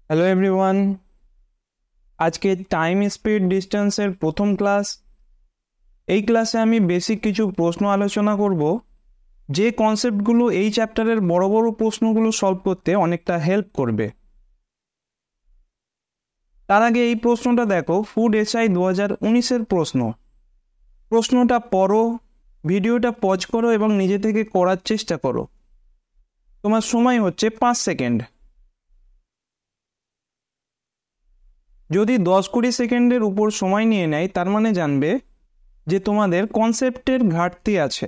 Hello everyone, আজকে time speed ডিস্টেন্সের প্রথম class. এই ক্লাসে আমি বেসিক কিছু প্রশ্ন আলোচনা করব, যে কনসেপ্টগুলো এই চ্যাপ্টারের বড় বড় প্রশ্নগুলো সলভ করতে অনেকটা হেল্প করবে। তার আগে এই প্রশ্নটা দেখো, ফুড এসআই 2019-এর প্রশ্নটা পড়ো, ভিডিওটা পজ করো এবং নিজে থেকে করার চেষ্টা করো। তোমার সময় হচ্ছে 5 সেকেন্ড। যদি 10-20 সেকেন্ডের উপর সময় নিয়ে নেয়, তার মানে জানবে যে তোমাদের কনসেপ্টের ঘাটতি আছে।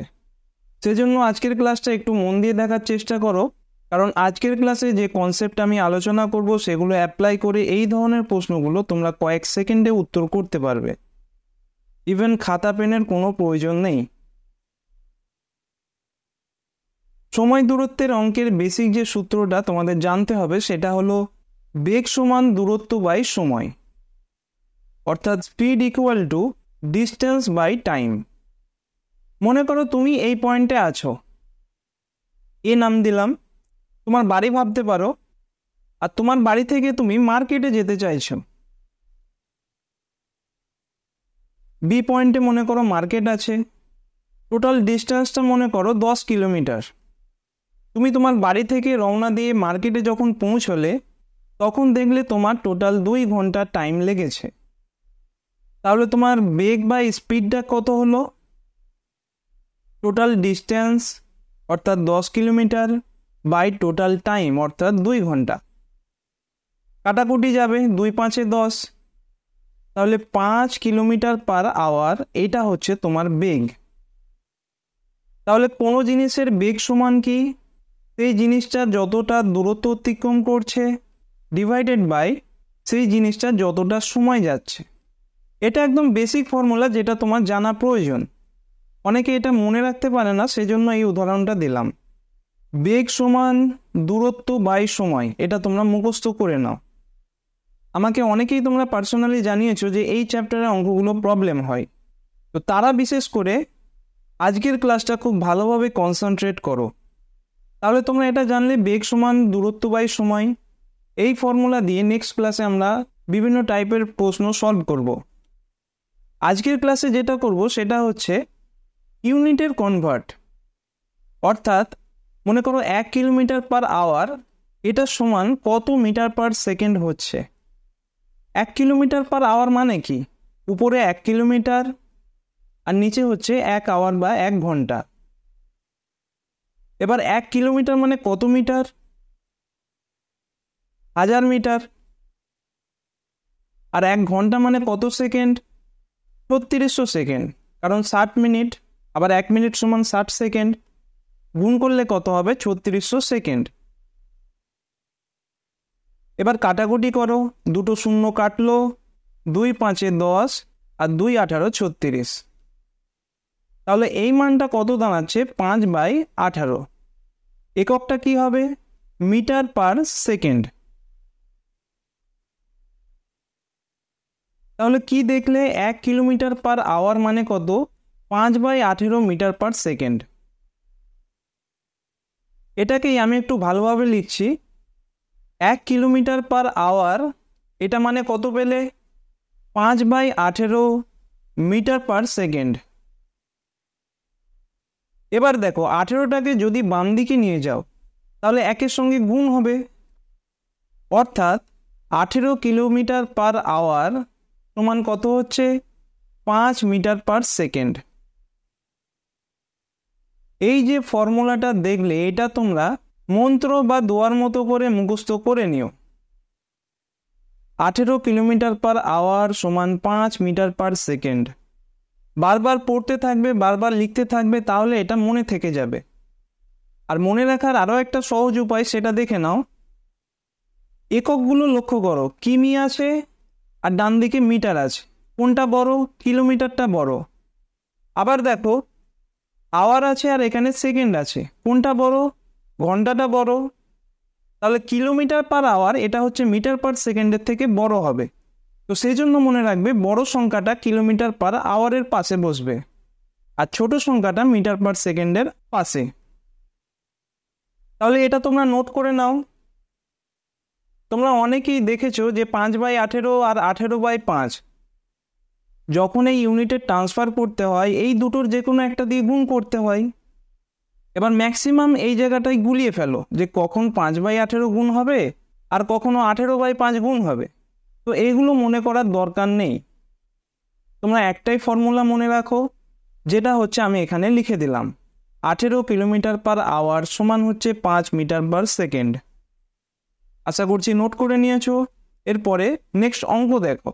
সেজন্য আজকের ক্লাসটা একটু মন দিয়ে দেখার চেষ্টা করো, কারণ আজকের ক্লাসে যে কনসেপ্ট আমি আলোচনা করব সেগুলো অ্যাপ্লাই করে এই ধরনের প্রশ্নগুলো তোমরা কয়েক সেকেন্ডে উত্তর করতে পারবে। ইভেন খাতা পেনের কোনো প্রয়োজন নেই। সময় দূরত্বের অঙ্কের বেসিক যে সূত্রটা তোমাদের জানতে হবে সেটা হলো বেগ সমান দূরত্ব বাই সময়, অর্থাৎ speed equal to distance by time. মনে করো তুমি এই পয়েন্টে আছো, এ নাম দিলাম, তোমার বাড়ি ভাবতে পারো, আর তোমার বাড়ি থেকে তুমি মার্কেটে যেতে চাইছো। বি পয়েন্টে মনে করো মার্কেট আছে, টোটাল ডিস্টেন্সটা মনে করো 10 কিলোমিটার। তুমি তোমার বাড়ি থেকে রওনা দিয়ে মার্কেটে যখন পৌঁছলে তখন দেখলে তোমার টোটাল 2 ঘন্টা টাইম লেগেছে। তাহলে তোমার বেগ বা স্পিডটা কত হলো? টোটাল ডিস্টেন্স অর্থাৎ 10 কিলোমিটার বাই টোটাল টাইম অর্থাৎ 2 ঘন্টা। কাটাকুটি যাবে, 2 5 10, তাহলে 5 কিলোমিটার পার আওয়ার, এটা হচ্ছে তোমার বেগ। তাহলে কোনো জিনিসের বেগ সমান কি? সেই জিনিসটা যতটা দূরত্ব অতিক্রম করছে ডিভাইডেড বাই সেই জিনিসটা যতটা সময় যাচ্ছে। এটা একদম বেসিক ফর্মুলা, যেটা তোমার জানা প্রয়োজন। অনেকে এটা মনে রাখতে পারে না, সেজন্য এই উদাহরণটা দিলাম। বেগ সমান দূরত্ব বাই সময়, এটা তোমরা মুখস্থ করে নাও। আমাকে অনেকেই তোমরা পার্সোনালি জানিয়েছো যে এই চ্যাপ্টারের অঙ্কগুলো প্রবলেম হয়, তো তারা বিশেষ করে আজকের ক্লাসটা খুব ভালোভাবে কনসেন্ট্রেট করো। তাহলে তোমরা এটা জানলে বেগ সমান দূরত্ব বাই সময়। এই ফর্মুলা দিয়ে নেক্সট ক্লাসে আমরা বিভিন্ন টাইপের প্রশ্ন সলভ করব। আজকের ক্লাসে যেটা করব সেটা হচ্ছে ইউনিটের কনভার্ট, অর্থাৎ মনে করো 1 কিলোমিটার পার আওয়ার, এটা সমান কত মিটার পার সেকেন্ড হচ্ছে। 1 কিলোমিটার পার আওয়ার মানে কি? উপরে 1 কিলোমিটার আর নিচে হচ্ছে 1 আওয়ার বা 1 ঘন্টা। এবার 1 কিলোমিটার মানে কত মিটার? 1000 মিটার। আর 1 ঘন্টা মানে কত সেকেন্ড? 3600 সেকেন্ড, কারণ 60 মিনিট, আবার 1 মিনিট সমান 60 সেকেন্ড, গুণ করলে কত হবে? 3600 সেকেন্ড। এবার কাটাকুটি করো, দুটো শূন্য কাটলো, 2 5 10 আর 2 18 36। তাহলে এই মানটা কত দাঁড়াচ্ছে? 5/18। এককটা কি হবে? Metre per second. তাহলে কি দেখলে? 1 কিলোমিটার পার আওয়ার মানে কত? 5/18 মিটার পার সেকেন্ড। এটাকেই আমি একটু ভালোভাবে লিখছি। 1 কিলোমিটার পার আওয়ার, এটা মানে কত পেলে? 5/18 মিটার পার সেকেন্ড। এবার দেখো, 18টাকে যদি বাম দিকে নিয়ে যাও তাহলে একের সঙ্গে গুণ হবে, অর্থাৎ 18 কিলোমিটার পার আওয়ার সমান কত হচ্ছে? 5 মিটার পার সেকেন্ড। এই যে ফর্মুলাটা দেখলে, এটা তোমরা মন্ত্র বা দোয়ার মতো করে মুখস্থ করে নিও। 18 কিলোমিটার পার আওয়ার সমান 5 মিটার পার সেকেন্ড। বারবার পড়তে থাকবে, বারবার লিখতে থাকবে, তাহলে এটা মনে থেকে যাবে। আর মনে রাখার আরও একটা সহজ উপায়, সেটা দেখে নাও। এককগুলো লক্ষ্য করো, কিমি আছে আর ডান দিকে মিটার আছে, কোনটা বড়? কিলোমিটারটা বড়। আবার দেখো, আওয়ার আছে আর এখানে সেকেন্ড আছে, কোনটা বড়? ঘন্টাটা বড়। তাহলে কিলোমিটার পার আওয়ার এটা হচ্ছে মিটার পার সেকেন্ডের থেকে বড় হবে। তো সেই জন্য মনে রাখবে, বড় সংখ্যাটা কিলোমিটার পার আওয়ারের পাশে বসবে আর ছোট সংখ্যাটা মিটার পার সেকেন্ডের পাশে। তাহলে এটা তোমরা নোট করে নাও। তোমরা অনেকেই দেখেছো যে 5/18 আর 18/5 যখন এই ইউনিটে ট্রান্সফার করতে হয় এই দুটোর যে কোনো একটা দিয়ে গুণ করতে হয়। এবার ম্যাক্সিমাম এই জায়গাটায় গুলিয়ে ফেলো যে কখন 5/18 গুণ হবে আর কখনো 18/5 গুণ হবে। তো এইগুলো মনে করার দরকার নেই, তোমরা একটাই ফর্মুলা মনে রাখো, যেটা হচ্ছে আমি এখানে লিখে দিলাম, 18 কিলোমিটার/আওয়ার সমান হচ্ছে 5 মিটার/সেকেন্ড। আশা করছি নোট করে নিয়েছো। এরপরে নেক্সট অঙ্ক দেখো।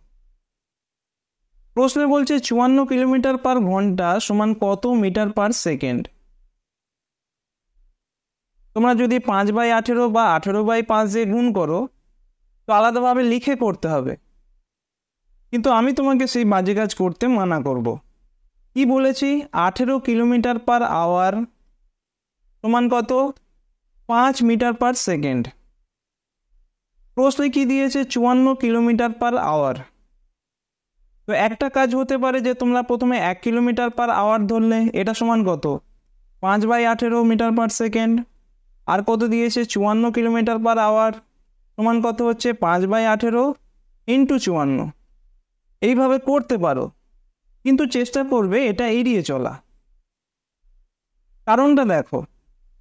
প্রশ্নে বলছে 54 কিলোমিটার/ঘন্টা সমান কত মিটার/সেকেন্ড। তোমরা যদি 5/18 বা 18/5 দিয়ে গুণ করো তো আলাদাভাবে লিখে করতে হবে, কিন্তু আমি তোমাকে সেই বাজে কাজ করতে মানা করব। কি বলেছি? 18 কিলোমিটার/আওয়ার সমান কত? 5 মিটার/সেকেন্ড। প্রশ্নে কি দিয়েছে? 54 কিলোমিটার/আওয়ার। তো একটা কাজ হতে পারে যে তোমরা প্রথমে 1 কিলোমিটার/আওয়ার ধরলে, এটা সমান কত? 5/18 মিটার/সেকেন্ড। আর কত দিয়েছে? 54 কিলোমিটার/আওয়ার সমান কত হচ্ছে? 5/18 ইন্টু 54। এইভাবে করতে পারো, কিন্তু চেষ্টা করবে এটা এড়িয়ে চলা। কারণটা দেখো,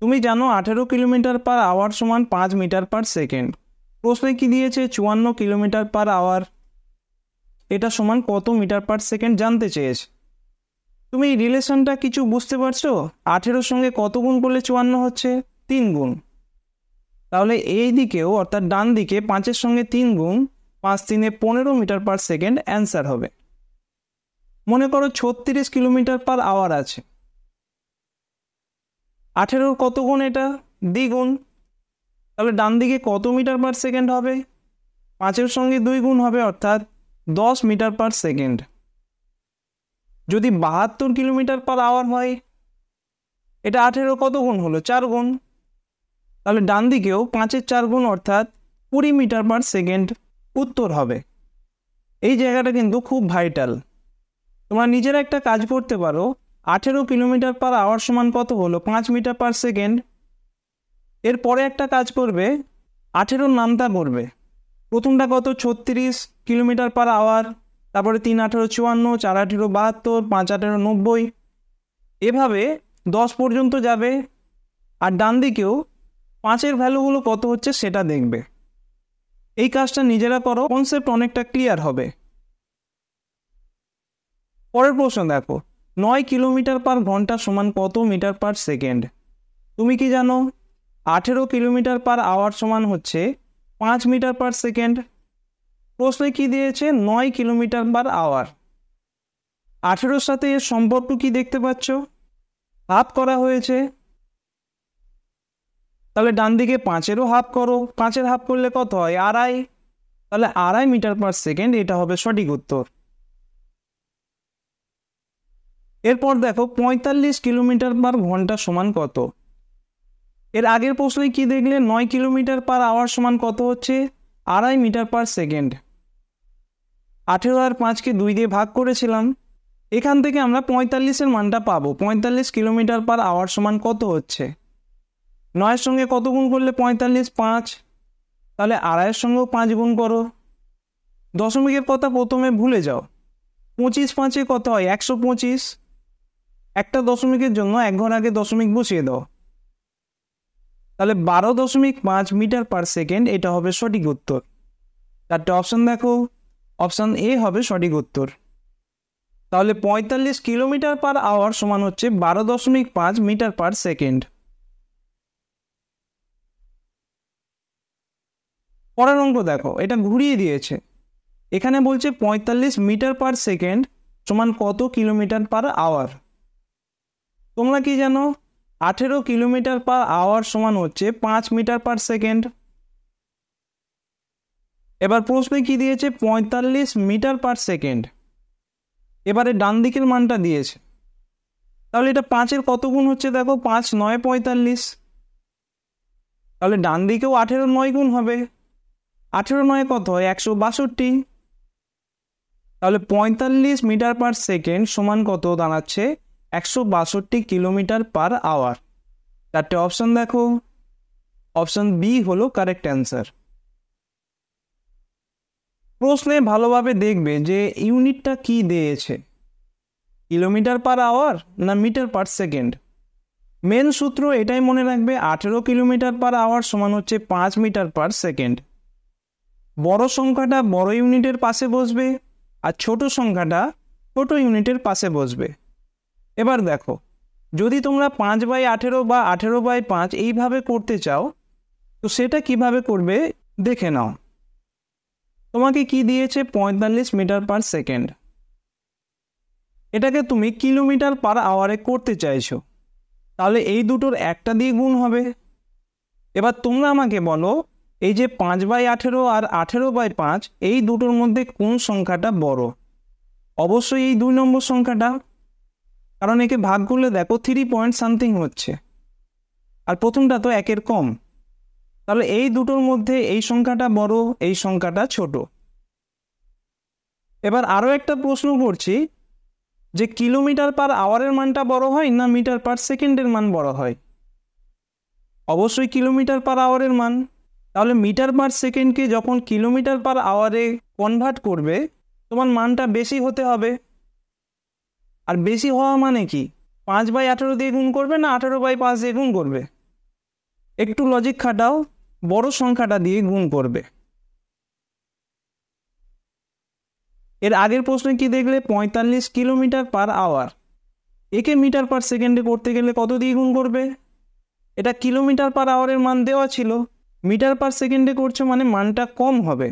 তুমি জানো 18 কিলোমিটার/আওয়ার সমান 5 মিটার/সেকেন্ড। প্রশ্নে কি দিয়েছে? 54 কিলোমিটার/আওয়ার, এটা সমান কত মিটার/সেকেন্ড জানতে চেয়েছে। তুমি এই রিলেশনটা কিছু বুঝতে পারছো? 18-র সঙ্গে কত গুণ করলে 54 হচ্ছে? 3 গুণ। তাহলে এই দিকেও অর্থাৎ ডান দিকে 5-এর সঙ্গে 3 গুণ, 5 3 15 মিটার/সেকেন্ড অ্যান্সার হবে। মনে করো 36 কিলোমিটার/আওয়ার আছে, 18-র কত গুণ? এটা দ্বিগুণ। তাহলে ডান দিকে কত মিটার/সেকেন্ড হবে? 5-এর সঙ্গে 2 গুণ হবে, অর্থাৎ 10 মিটার/সেকেন্ড। যদি 72 কিলোমিটার/আওয়ার হয়, এটা 18-র কত গুণ হলো? 4 গুণ। তাহলে ডান দিকেও 5-এর 4 গুণ, অর্থাৎ 20 মিটার/সেকেন্ড উত্তর হবে। এই জায়গাটা কিন্তু খুব ভাইটাল। তোমরা নিজেরা একটা কাজ করতে পারো, 18 কিলোমিটার/আওয়ার সমান কত হলো? 5 মিটার/সেকেন্ড। এরপরে একটা কাজ করবে, 18-র নামতা করবে। প্রথমটা কত? 36 কিলোমিটার/আওয়ার, তারপরে 3 18 54, 4 18 72, 5 18 90, এভাবে 10 পর্যন্ত যাবে। আর ডান দিকেও 5-এর ভ্যালুগুলো কত হচ্ছে সেটা দেখবে। এই কাজটা নিজেরা করো, কনসেপ্ট অনেকটা ক্লিয়ার হবে। পরের প্রশ্ন দেখো, 9 কিলোমিটার/ঘন্টা সমান কত মিটার/সেকেন্ড। তুমি কি জানো? 18 কিলোমিটার/আওয়ার সমান হচ্ছে 5 মিটার/সেকেন্ড। প্রশ্নে কি দিয়েছে? 9 কিলোমিটার/আওয়ার। 18-র সাথে এর সম্পর্ক কি দেখতে পাচ্ছ? হাফ করা হয়েছে। তাহলে ডান দিকে 5-এরও হাফ করো, 5-এর হাফ করলে কত হয়? 2.5। তাহলে 2.5 মিটার/সেকেন্ড, এটা হবে সঠিক উত্তর। এরপর দেখো 45 কিলোমিটার/ঘন্টা সমান কত। এর আগের প্রশ্নে কি দেখলে? 9 কিলোমিটার/আওয়ার সমান কত হচ্ছে? 2.5 মিটার/সেকেন্ড। 18 আর 5-কে 2 দিয়ে ভাগ করেছিলাম, এখান থেকে আমরা 45-এর মানটা পাবো। 45 কিলোমিটার/আওয়ার সমান কত হচ্ছে? 9-এর সঙ্গে কত গুণ করলে 45? 5। তাহলে 2.5-এর সঙ্গেও 5 গুণ করো। দশমিকের কথা প্রথমে ভুলে যাও। 25 5-এ কত হয়? 125। একটা দশমিকের জন্য 1 ঘর আগে দশমিক বসিয়ে দাও। তাহলে 12.5 মিটার/সেকেন্ড, এটা হবে সঠিক উত্তর। চারটে অপশন দেখো, অপশন এ হবে সঠিক উত্তর। তাহলে 45 কিলোমিটার/আওয়ার সমান হচ্ছে 12.5 মিটার/সেকেন্ড। পরের অঙ্ক দেখো, এটা ঘুরিয়ে দিয়েছে। এখানে বলছে 45 মিটার/সেকেন্ড সমান কত কিলোমিটার/আওয়ার। তোমরা কি জানো? 18 কিলোমিটার/আওয়ার সমান হচ্ছে 5 মিটার/সেকেন্ড। এবার প্রশ্নে কি দিয়েছে? 45 মিটার/সেকেন্ড। এবারে ডান দিকের মানটা দিয়েছে, তাহলে এটা 5-এর কত গুণ হচ্ছে? দেখো, 5 9 45। তাহলে ডান দিকেও 18 9 গুণ হবে। 18 9 কত হয়? 162। তাহলে 45 মিটার/সেকেন্ড সমান কত দাঁড়াচ্ছে? 162 কিলোমিটার/আওয়ার। চারটে অপশন দেখো, অপশন বি হলো কারেক্ট অ্যান্সার। প্রশ্নে ভালোভাবে দেখবে যে ইউনিটটা কি দিয়েছে, কিলোমিটার পার আওয়ার না মিটার পার সেকেন্ড। মেন সূত্র এটাই মনে রাখবে, 18 কিলোমিটার পার আওয়ার সমান হচ্ছে 5 মিটার পার সেকেন্ড। বড় সংখ্যাটা বড় ইউনিটের পাশে বসবে আর ছোট সংখ্যাটা ছোট ইউনিটের পাশে বসবে। এবার দেখো, যদি তোমরা 5/18 বা 18/5 এইভাবে করতে চাও তো সেটা কিভাবে করবে দেখে নাও। তোমাকে কি দিয়েছে, 45 মিটার পার সেকেন্ড। এটাকে তুমি কিলোমিটার পার আওয়ারে করতে চাইছো, তাহলে এই দুটোর একটা দিয়ে গুণ হবে। এবার তোমরা আমাকে বলো, এই যে 5/18 আর 18/5 এই দুটোর মধ্যে কোন সংখ্যাটা বড়? অবশ্যই এই 2 নম্বর সংখ্যাটা, কারণ একে ভাগ করলে দেখো 3 পয়েন্ট সামথিং হচ্ছে, আর প্রথমটা তো 1-এর কম। তাহলে এই দুটোর মধ্যে এই সংখ্যাটা বড়, এই সংখ্যাটা ছোট। এবার আরও একটা প্রশ্ন করছি, যে কিলোমিটার পার আওয়ারের মানটা বড় হয় না মিটার পার সেকেন্ডের মান বড় হয়? অবশ্যই কিলোমিটার পার আওয়ারের মান। তাহলে মিটার পার সেকেন্ডকে যখন কিলোমিটার পার আওয়ারে কনভার্ট করবে তোমার মানটা বেশি হতে হবে। আর বেশি হওয়া মানে কি, 5/18 দিয়ে গুণ করবে না 18/5 দিয়ে গুণ করবে? একটু লজিক খাটাও, বড় সংখ্যাটা দিয়ে গুণ করবে। এর আগের প্রশ্নে কি দেখলে, 45 কিলোমিটার পার আওয়ার, একে মিটার পার সেকেন্ডে করতে গেলে কত দিয়ে গুণ করবে? এটা কিলোমিটার পার আওয়ারের মান দেওয়া ছিল, মিটার পার সেকেন্ডে করছো মানে মানটা কম হবে।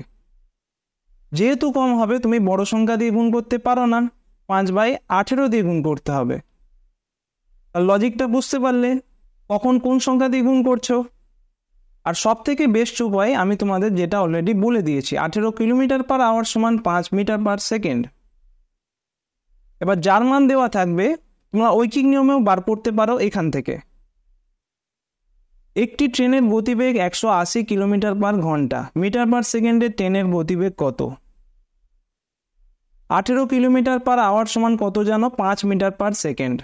যেহেতু কম হবে তুমি বড় সংখ্যা দিয়ে গুণ করতে পারো না, 5/18 দিয়ে গুণ করতে হবে। আর লজিকটা বুঝতে পারলে কখন কোন সংখ্যা দিয়ে গুণ করছো। আর সব থেকে বেস্ট উপায় আমি তোমাদের যেটা অলরেডি বলে দিয়েছি, 18 কিলোমিটার পার আওয়ার সমান 5 মিটার পার সেকেন্ড। এবার যার মান দেওয়া থাকবে তোমরা ঐকিক নিয়মেও বার করতে পারো এখান থেকে। একটি ট্রেনের গতিবেগ 180 কিলোমিটার পার ঘন্টা, মিটার পার সেকেন্ডে ট্রেনের গতিবেগ কত? 18 কিলোমিটার পার আওয়ার সমান কত জানো, 5 মিটার পার সেকেন্ড।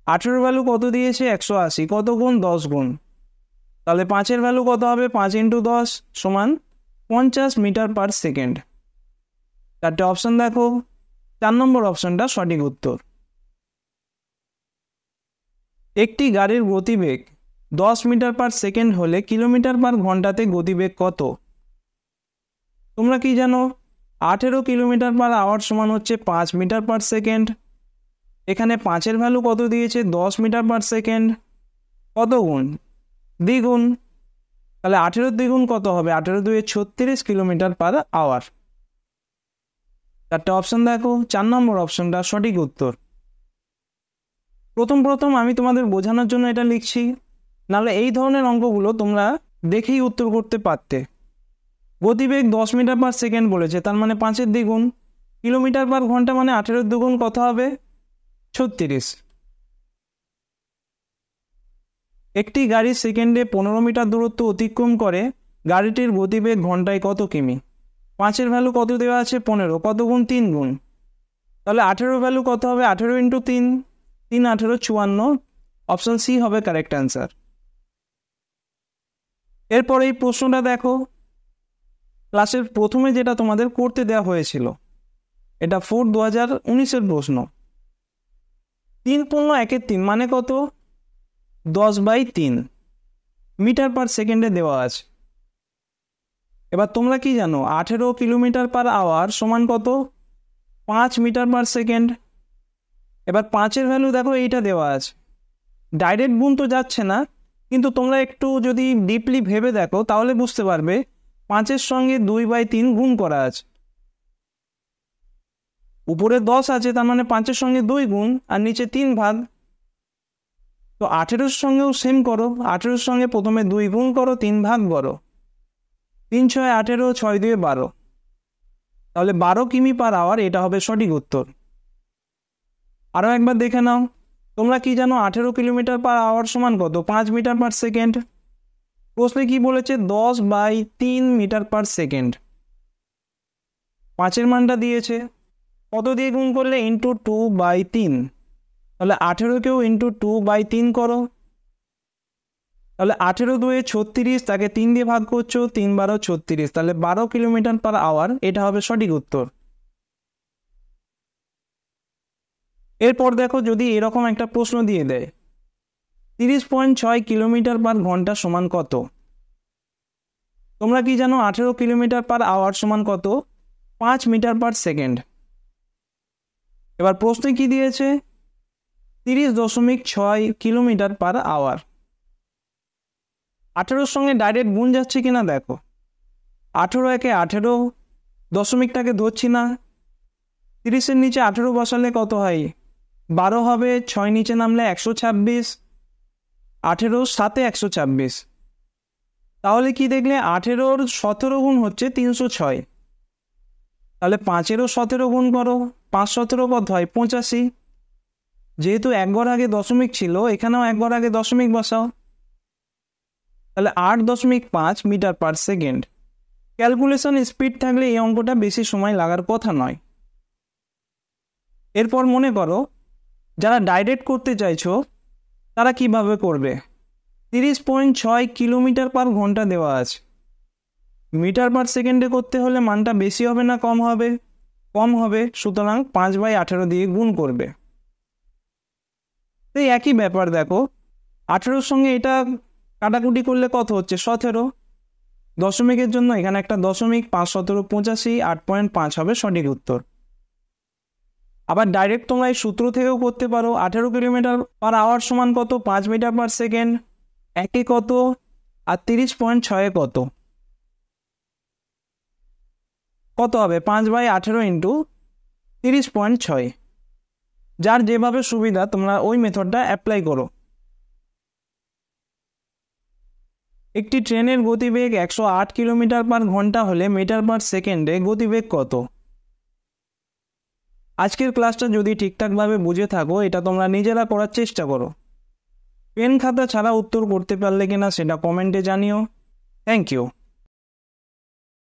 18 ভ্যালু কত দিয়েছে, 180, কত গুণ, 10 গুণ। তাহলে 5-এর ভ্যালু কত হবে, 5 × 10 সমান 50 মিটার পার সেকেন্ড। চারটে অপশন দেখো, 4 নম্বর অপশনটা সঠিক উত্তর। একটি গাড়ির গতিবেগ 10 মিটার পার সেকেন্ড হলে কিলোমিটার পার ঘন্টাতে গতিবেগ কত? তোমরা কি জানো, 18 কিলোমিটার পার আওয়ার সমান হচ্ছে 5 মিটার পার সেকেন্ড। এখানে 5-এর ভ্যালু কত দিয়েছে, 10 মিটার পার সেকেন্ড, কত গুণ, দ্বিগুণ। তাহলে 18 দ্বিগুণ কত হবে, 18 × 2 = 36 কিলোমিটার পার আওয়ার। চারটে অপশন দেখো, 4 নম্বর অপশনটা সঠিক উত্তর। প্রথম আমি তোমাদের বোঝানোর জন্য এটা লিখছি, নাহলে এই ধরনের অঙ্কগুলো তোমরা দেখেই উত্তর করতে পারতে। গতিবেগ 10 মিটার পার সেকেন্ড বলেছে, তার মানে 5-এর দ্বিগুণ। কিলোমিটার পার ঘন্টা মানে 18-এর দ্বিগুণ, কত হবে, 36। একটি গাড়ি সেকেন্ডে 15 মিটার দূরত্ব অতিক্রম করে, গাড়িটির গতিবেগ ঘন্টায় কত কিমি? 5-এর ভ্যালু কত দেওয়া আছে, 15, কত গুণ, 3 গুণ। তাহলে 18 ভ্যালু কত হবে, 18 × 3, 3 × 18 = 54। অপশন সি হবে কারেক্ট অ্যান্সার। এরপর এই প্রশ্নটা দেখো, ক্লাসের প্রথমে যেটা তোমাদের করতে দেওয়া হয়েছিল, এটা 4/2019-এর প্রশ্ন। 3 × 1-3 মানে কত, 10/3 মিটার পার সেকেন্ডে দেওয়া আছে। এবার তোমরা কি জানো, 18 কিলোমিটার পার আওয়ার সমান কত, 5 মিটার পার সেকেন্ড। এবার 5-এর ভ্যালু দেখো এইটা দেওয়া আছে, ডাইরেক্ট গুণ তো যাচ্ছে না, কিন্তু তোমরা একটু যদি ডিপলি ভেবে দেখো তাহলে বুঝতে পারবে 5-এর সঙ্গে 2/3 গুণ করা আছে। উপরে 10 আছে, তার মানে 5-এর সঙ্গে 2 গুণ আর নিচে 3 ভাগ। তো 18-এর সঙ্গেও সেম করো, 18-এর সঙ্গে প্রথমে 2 গুণ করো, 3 ভাগ করো। 3 × 6 = 18, 6 × 2 = 12। তাহলে 12 কিমি পার আওয়ার, এটা হবে সঠিক উত্তর। আরও একবার দেখে নাও, তোমরা কি জানো 18 কিলোমিটার পার আওয়ার সমান কত, 5 মিটার পার সেকেন্ড। প্রশ্নে কি বলেছে, 10/3 মিটার পার সেকেন্ড। 5-এর মানটা দিয়েছে, কত দিয়ে গুণ করলে, × 2/3। তাহলে 18কেও × 2/3 করো, তাহলে 18 × 2 = 36, তাকে 3 দিয়ে ভাগ করছো, 3 × 12 = 36, তাহলে 12 কিলোমিটার/আওয়ার এটা হবে সঠিক উত্তর। এরপর দেখো যদি এরকম একটা প্রশ্ন দিয়ে দেয় 30.6 কিলোমিটার/ঘন্টা সমান কত? তোমরা কি জানো 18 কিলোমিটার/আওয়ার সমান কত? 5 মিটার/সেকেন্ড। এবার প্রশ্নে কি দিয়েছে? 30.6 কিলোমিটার/আওয়ার। 18-র সঙ্গে ডাইরেক্ট গুণ যাচ্ছে কিনা দেখো। 18 একে 18, দশমিকটাকে ধরছি না। 30-এর নিচে 18 বসালে কত হয়? 12 হবে। 6 নিচে নামলে 126, 18 7 126। তাহলে কি দেখলে 18-র 17 গুণ হচ্ছে 306। তাহলে 5-এরও 17 গুণ করো, 5 17 কত হয়? 85। যেহেতু এক ঘর আগে দশমিক ছিল, এখানেও এক ঘর আগে দশমিক বসাও, তাহলে 8.5 মিটার/সেকেন্ড। ক্যালকুলেশন স্পিড থাকলে এই অঙ্কটা বেশি সময় লাগার কথা নয়। এরপর মনে করো যারা ডাইরেক্ট করতে চাইছো তারা কিভাবে করবে? 30.6 কিলোমিটার/ঘন্টা দেওয়া আছে, মিটার/সেকেন্ডে করতে হলে মানটা বেশি হবে না কম হবে? কম হবে, সুতরাং 5/18 দিয়ে গুণ করবে। এই একই ব্যাপার দেখো, 18-র সঙ্গে এটা কাটাকুটি করলে কত হচ্ছে? 17। দশমিকের জন্য এখানে একটা দশমিক, 5 17 85, 8.5 হবে সঠিক উত্তর। আবার ডাইরেক্ট তোমরা এই সূত্র থেকেও করতে পারো। 18 কিলোমিটার/আওয়ার সমান কত? 5 মিটার/সেকেন্ড। একে কত আর 30.6 কত? কত হবে? 5/18 ইন্টু 30.6। যার যেভাবে সুবিধা তোমরা ওই মেথডটা অ্যাপ্লাই করো। একটি ট্রেনের গতিবেগ 108 কিলোমিটার/ঘন্টা হলে মিটার/সেকেন্ডে গতিবেগ কত? আজকের ক্লাসটা যদি ঠিকঠাকভাবে বুঝে থাকো, এটা তোমরা নিজেরা করার চেষ্টা করো। পেন খাতা ছাড়া উত্তর করতে পারলে কিনা সেটা কমেন্টে জানিও। Thank you.